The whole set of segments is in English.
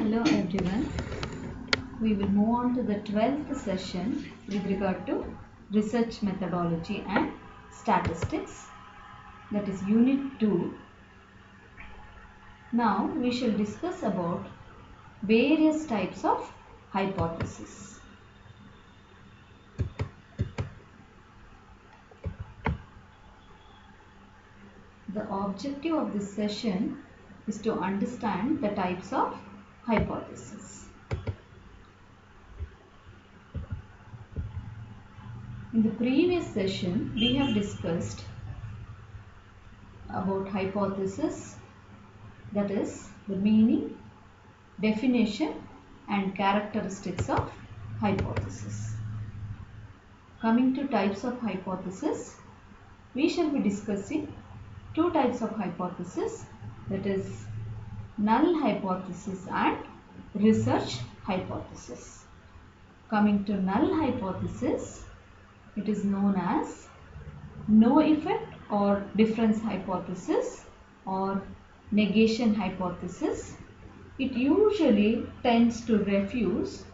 Hello everyone. We will move on to the 12th session with regard to research methodology and statistics, that is unit 2. Now we shall discuss about various types of hypotheses. The objective of this session is to understand the types of hypotheses. In the previous session, we have discussed about hypothesis, that is the meaning, definition and characteristics of hypothesis. Coming to types of hypothesis, we shall be discussing two types of hypothesis, that is null hypothesis and research hypothesis. Coming to null hypothesis, it is known as no effect or difference hypothesis or negation hypothesis. It usually tends to refuse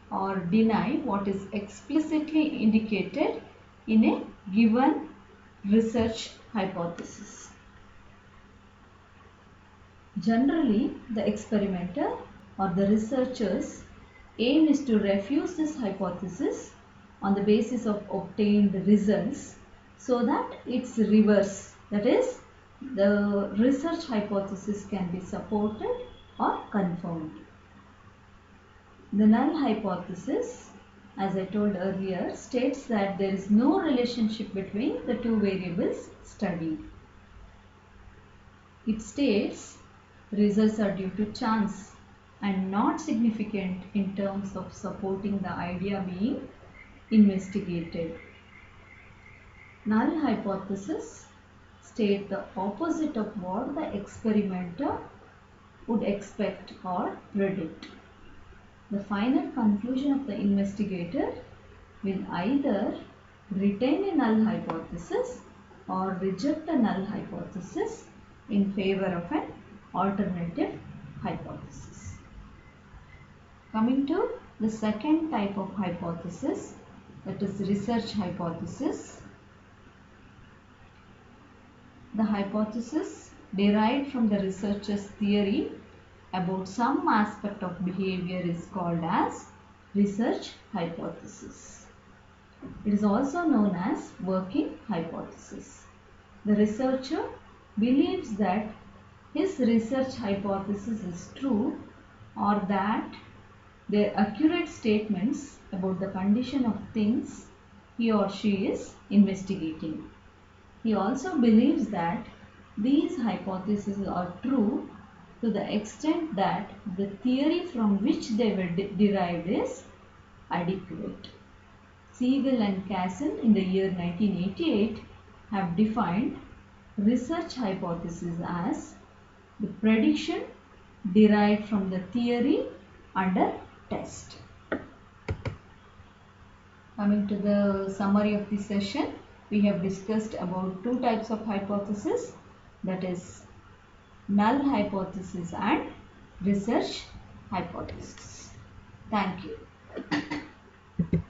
or deny what is explicitly indicated in a given research hypothesis. Generally, the experimenter or the researcher's aim is to refuse this hypothesis on the basis of obtained results so that its reverse, that is, the research hypothesis, can be supported or confirmed. The null hypothesis, as I told earlier, states that there is no relationship between the two variables studied. It states results are due to chance and not significant in terms of supporting the idea being investigated. Null hypothesis state the opposite of what the experimenter would expect or predict. The final conclusion of the investigator will either retain a null hypothesis or reject a null hypothesis in favor of an alternative hypothesis. Coming to the second type of hypothesis, that is research hypothesis. The hypothesis derived from the researcher's theory about some aspect of behavior is called as research hypothesis. It is also known as working hypothesis. The researcher believes that his research hypothesis is true or that they are accurate statements about the condition of things he or she is investigating. He also believes that these hypotheses are true to the extent that the theory from which they were derived is adequate. Siegel and Casson in the year 1988 have defined research hypothesis as the prediction derived from the theory under test. Coming to the summary of this session, we have discussed about two types of hypothesis, that is null hypothesis and research hypothesis. Thank you.